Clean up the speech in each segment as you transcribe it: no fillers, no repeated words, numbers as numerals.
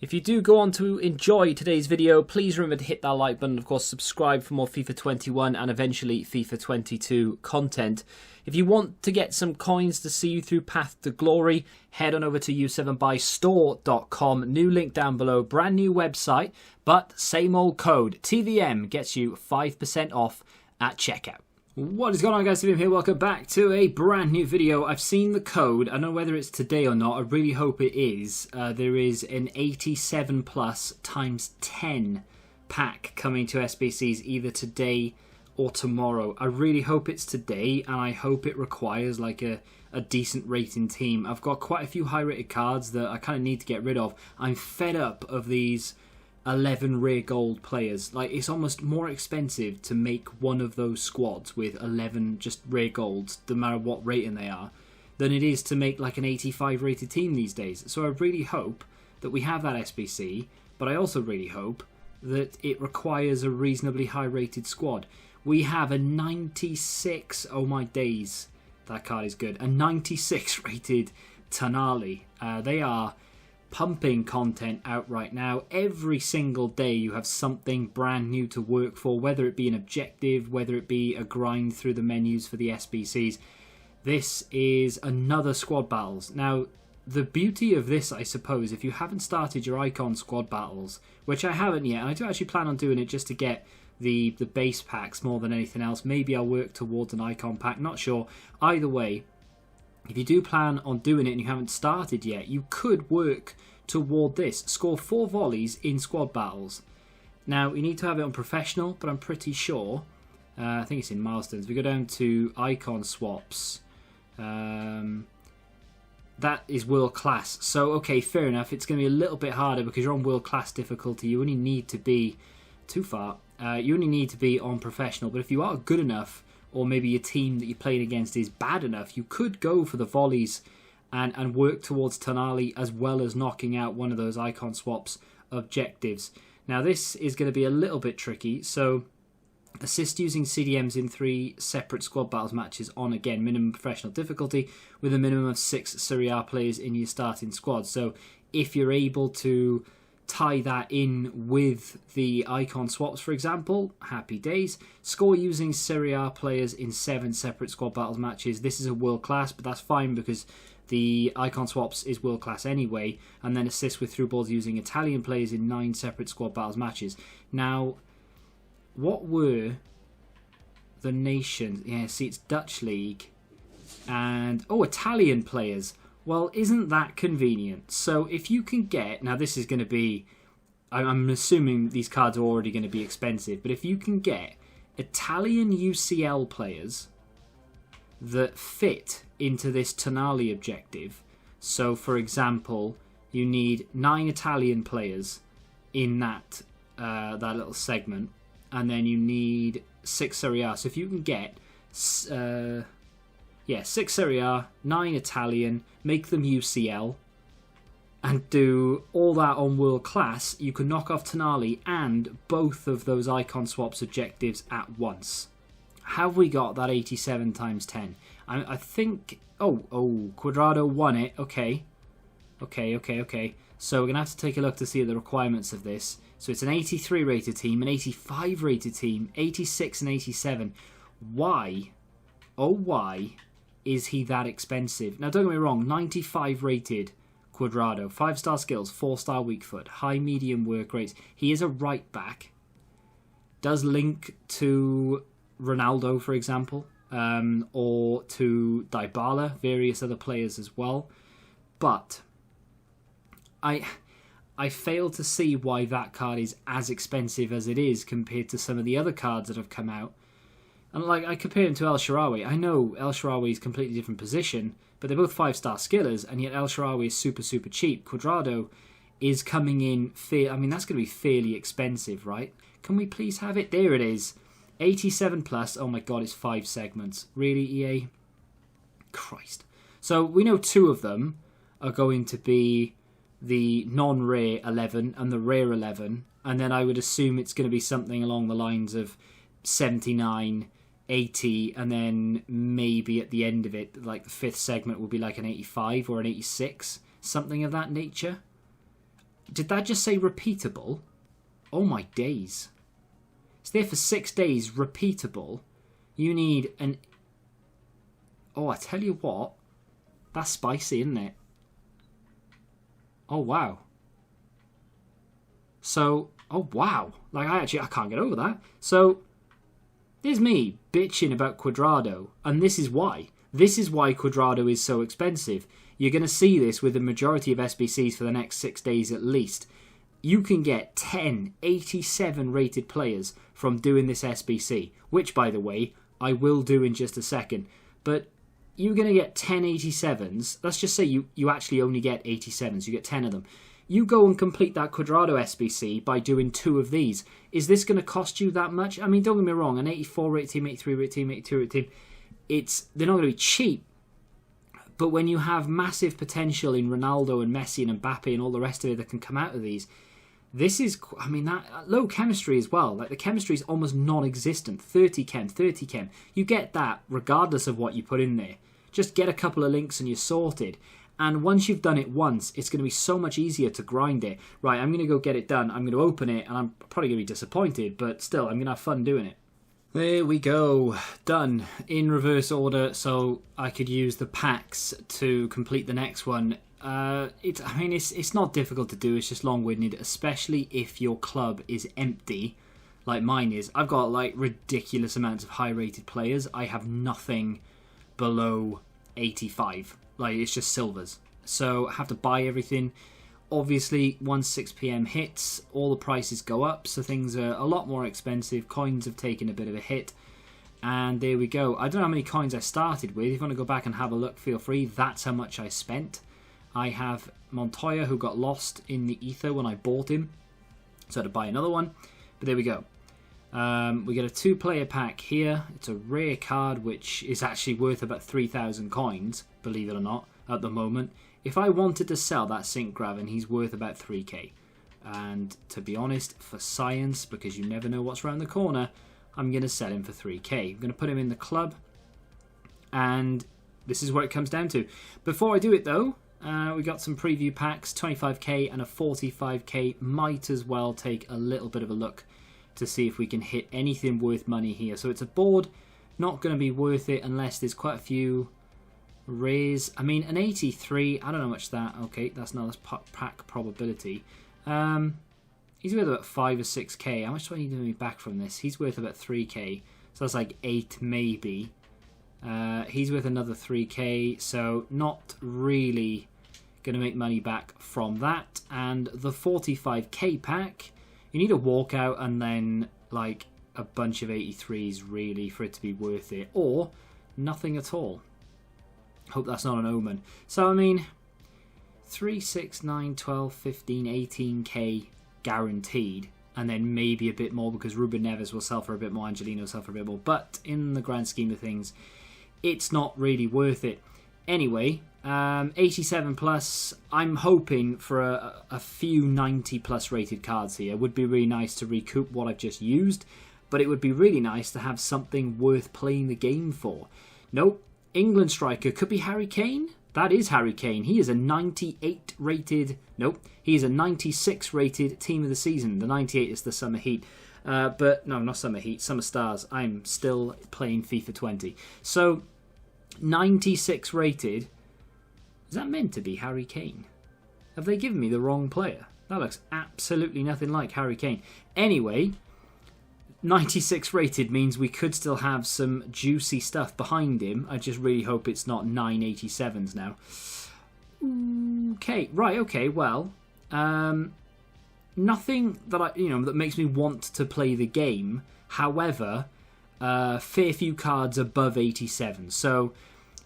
If you do go on to enjoy today's video, please remember to hit that like button. Of course, subscribe for more FIFA 21 and eventually FIFA 22 content. If you want to get some coins to see you through Path to Glory, head on over to u7buystore.com. New link down below, brand new website, but same old code. TVM gets you 5% off at checkout. What is going on, guys? TVM here. Welcome back to a brand new video. I've seen the code. I don't know whether it's today or not. I really hope it is. There is an 87+X10 pack coming to SBCs either today or tomorrow. I really hope it's today, and I hope it requires like a decent rating team. I've got quite a few high rated cards that I kind of need to get rid of. I'm fed up of these 11 rare gold players. Like, it's almost more expensive to make one of those squads with 11 just rare golds, no matter what rating they are, than it is to make like an 85 rated team these days. So I really hope that we have that SBC, but I also really hope that it requires a reasonably high rated squad. We have a 96, oh my days, that card is good, a 96 rated Tonali. They are pumping content out right now. Every single day you have something brand new to work for, whether it be an objective, whether it be a grind through the menus for the SBCs. This is another squad battles. Now, the beauty of this, I suppose, if you haven't started your icon squad battles, which I haven't yet, and I do actually plan on doing it just to get the base packs more than anything else. Maybe I'll work towards an icon pack, not sure. Either way, if you do plan on doing it and you haven't started yet, you could work toward this. Score 4 volleys in squad battles. Now, you need to have it on professional, but I'm pretty sure, I think it's in milestones. We go down to icon swaps. That is world class. So, okay, fair enough. It's going to be a little bit harder because you're on world class difficulty. You only need to be too far. You only need to be on professional. But if you are good enough, or maybe your team that you're playing against is bad enough, you could go for the volleys and work towards Tonali, as well as knocking out one of those icon swaps objectives. Now, this is going to be a little bit tricky. So, assist using CDMs in 3 separate squad battles matches on, again, minimum professional difficulty with a minimum of 6 Serie A players in your starting squad. So, if you're able to tie that in with the icon swaps, for example, happy days. Score using Serie A players in 7 separate squad battles matches. This is a world class, but that's fine because the icon swaps is world class anyway. And then assist with through balls using Italian players in 9 separate squad battles matches. Now, what were the nations? Yeah, see, it's Dutch League. And, oh, Italian players. Well, isn't that convenient? So if you can get... Now, this is going to be... I'm assuming these cards are already going to be expensive. But if you can get Italian UCL players that fit into this Tonali objective. So, for example, you need 9 Italian players in that little segment. And then you need 6 Serie A. So if you can get... 6 Serie A, 9 Italian, make them UCL, and do all that on world class, you can knock off Tonali and both of those icon swaps objectives at once. Have we got that 87×10? I think... Oh, Cuadrado won it. Okay. So we're going to have to take a look to see the requirements of this. So it's an 83 rated team, an 85 rated team, 86 and 87. Why? Oh, why is he that expensive? Now, don't get me wrong, 95 rated Cuadrado, 5-star skills, 4-star weak foot, high medium work rates. He is a right back. Does link to Ronaldo, for example, or to Dybala, various other players as well. But I fail to see why that card is as expensive as it is compared to some of the other cards that have come out. And like, I compare him to El Shaarawy. I know El Shaarawy is a completely different position, but they're both 5-star skillers, and yet El Shaarawy is super, super cheap. Cuadrado is coming in I mean, that's going to be fairly expensive, right? Can we please have it? There it is. 87+. Oh my god, it's 5 segments. Really, EA? Christ. So we know 2 of them are going to be the non-rare 11 and the rare 11, and then I would assume it's going to be something along the lines of 79, 80, and then maybe at the end of it, like the 5th segment will be like an 85 or an 86, something of that nature. Did that just say repeatable? Oh my days. It's there for 6 days, repeatable. You need an... Oh, I tell you what. That's spicy, isn't it? Oh, wow. So, oh, wow. Like, I can't get over that. So, there's me bitching about Cuadrado. And this is why. This is why Cuadrado is so expensive. You're going to see this with the majority of SBCs for the next 6 days at least. You can get 10 87 rated players from doing this SBC, which, by the way, I will do in just a second. But you're going to get 10 87s. Let's just say you actually only get 87s. You get 10 of them. You go and complete that Cuadrado SBC by doing 2 of these. Is this going to cost you that much? I mean, don't get me wrong. An 84 rated team, 83 rated team, 82 rated team, they're not going to be cheap. But when you have massive potential in Ronaldo and Messi and Mbappe and all the rest of it that can come out of these, this is, I mean, that low chemistry as well. Like, the chemistry is almost non-existent. 30 chem, 30 chem. You get that regardless of what you put in there. Just get a couple of links and you're sorted. And once you've done it once, it's going to be so much easier to grind it. Right, I'm going to go get it done. I'm going to open it, and I'm probably going to be disappointed, but still, I'm going to have fun doing it. There we go. Done. In reverse order, so I could use the packs to complete the next one. It's not difficult to do. It's just long-winded, especially if your club is empty, like mine is. I've got like ridiculous amounts of high-rated players. I have nothing below 85. Like, it's just silvers. So I have to buy everything. Obviously, once 6 PM hits, all the prices go up, so things are a lot more expensive. Coins have taken a bit of a hit. And there we go. I don't know how many coins I started with. If you want to go back and have a look, feel free. That's how much I spent. I have Montoya, who got lost in the ether when I bought him. So I had to buy another one. But there we go. We get a 2-player pack here. It's a rare card, which is actually worth about 3,000 coins, believe it or not, at the moment. If I wanted to sell that Sync Graven, he's worth about 3k. And to be honest, for science, because you never know what's around the corner, I'm going to sell him for 3k. I'm going to put him in the club. And this is what it comes down to. Before I do it, though, we got some preview packs, 25k and a 45k. Might as well take a little bit of a look to see if we can hit anything worth money here. So it's a board, not going to be worth it unless there's quite a few rares. I mean, an 83, I don't know how much that. Okay, that's not a pack probability. He's worth about 5 or 6k. How much do I need to make back from this? He's worth about 3k. So that's like 8 maybe. He's worth another 3k. So not really going to make money back from that. And the 45k pack, you need a walkout and then like a bunch of 83s really for it to be worth it. Or nothing at all. Hope that's not an omen. So, I mean, 3, 6, 9, 12, 15, 18k guaranteed. And then maybe a bit more because Ruben Neves will sell for a bit more, Angelino will sell for a bit more. But in the grand scheme of things, it's not really worth it. Anyway, 87 plus, I'm hoping for a few 90 plus rated cards here. It would be really nice to recoup what I've just used. But it would be really nice to have something worth playing the game for. Nope. England striker could be Harry Kane. That is Harry Kane. He is a 98 rated... Nope. He is a 96 rated team of the season. The 98 is the Summer Heat. But, no, not Summer Heat. Summer Stars. I'm still playing FIFA 20. So, 96 rated. Is that meant to be Harry Kane? Have they given me the wrong player? That looks absolutely nothing like Harry Kane. Anyway... 96 rated means we could still have some juicy stuff behind him. I just really hope it's not 987s now. Okay, right, okay, well, nothing that that makes me want to play the game. However, fair few cards above 87. So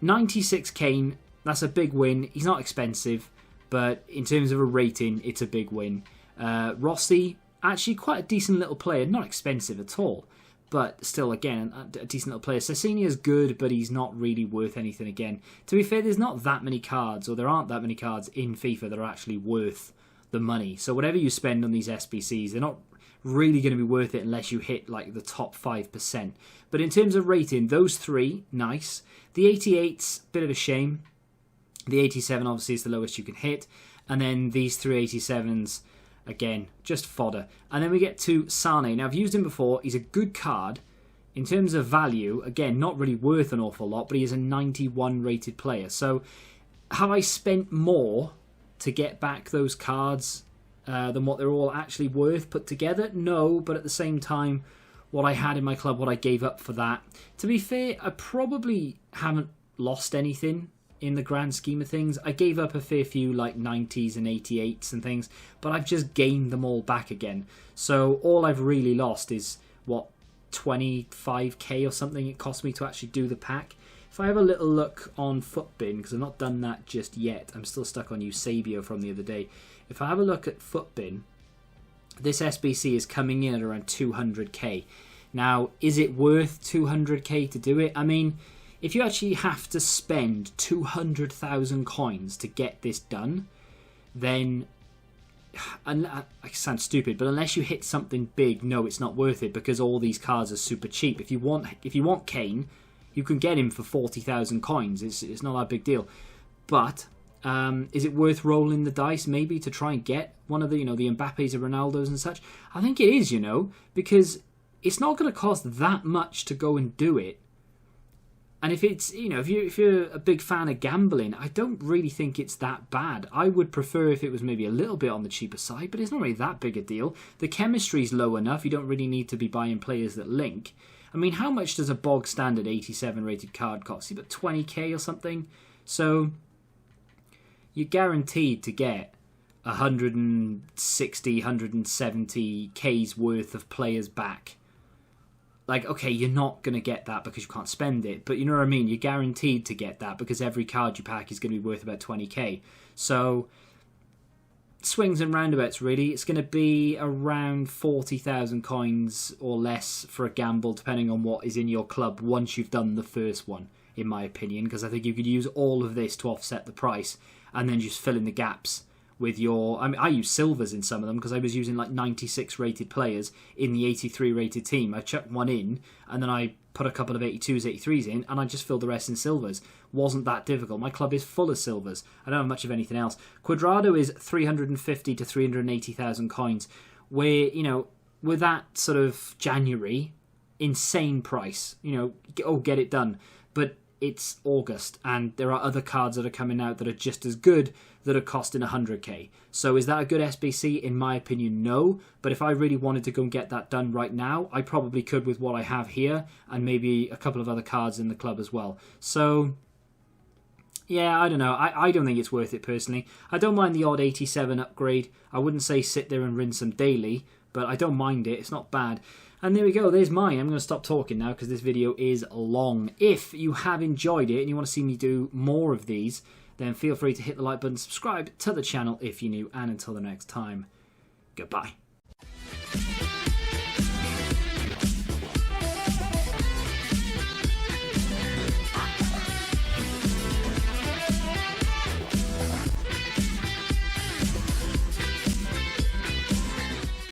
96 Kane, that's a big win. He's not expensive, but in terms of a rating, it's a big win. Rossi, actually quite a decent little player, not expensive at all, but still, again, a decent little player. Cecinia's good, but he's not really worth anything again. To be fair, there's not that many cards, or there aren't that many cards in FIFA that are actually worth the money. So whatever you spend on these SBCs, they're not really going to be worth it unless you hit like the top 5%. But in terms of rating, those three, nice. The 88's, bit of a shame. The 87 obviously is the lowest you can hit. And then these 387s, again, just fodder. And then we get to Sane. Now, I've used him before. He's a good card. In terms of value, again, not really worth an awful lot, but he is a 91 rated player. So, have I spent more to get back those cards than what they're all actually worth put together? No, but at the same time, what I had in my club, what I gave up for that. To be fair, I probably haven't lost anything in the grand scheme of things. I gave up a fair few like 90s and 88s and things, but I've just gained them all back again. So all I've really lost is, what, 25k or something it cost me to actually do the pack. If I have a little look on Footbin, because I've not done that just yet, I'm still stuck on Eusebio from the other day. If I have a look at Footbin, this SBC is coming in at around 200k. Now, is it worth 200k to do it? I mean, if you actually have to spend 200,000 coins to get this done, then, and I sound stupid, but unless you hit something big, no, it's not worth it, because all these cards are super cheap. If you want Kane, you can get him for 40,000 coins. It's not a big deal. But is it worth rolling the dice maybe to try and get one of the, the Mbappes or Ronaldos and such? I think it is, because it's not going to cost that much to go and do it. And if it's, if you're a big fan of gambling, I don't really think it's that bad. I would prefer if it was maybe a little bit on the cheaper side, but it's not really that big a deal. The chemistry's low enough. You don't really need to be buying players that link. I mean, how much does a bog standard 87 rated card cost? About 20k or something? So you're guaranteed to get 160, 170k's worth of players back. Like, okay, you're not going to get that because you can't spend it, but you know what I mean? You're guaranteed to get that because every card you pack is going to be worth about 20k. So, swings and roundabouts, really. It's going to be around 40,000 coins or less for a gamble, depending on what is in your club once you've done the first one, in my opinion, because I think you could use all of this to offset the price and then just fill in the gaps with your... I mean, I use silvers in some of them because I was using like 96 rated players in the 83 rated team. I chucked one in and then I put a couple of 82s, 83s in and I just filled the rest in silvers. Wasn't that difficult. My club is full of silvers. I don't have much of anything else. Quadrado is 350 to 380,000 coins where, with that sort of January, insane price. Get it done. But it's August and there are other cards that are coming out that are just as good that are costing 100k. So is that a good SBC? In my opinion, no. But if I really wanted to go and get that done right now, I probably could with what I have here and maybe a couple of other cards in the club as well. So, yeah, I don't know. I don't think it's worth it personally. I don't mind the odd 87 upgrade. I wouldn't say sit there and rinse them daily, but I don't mind it. It's not bad. And there we go, there's mine. I'm going to stop talking now because this video is long. If you have enjoyed it and you want to see me do more of these, then feel free to hit the like button, subscribe to the channel if you're new, and until the next time, goodbye.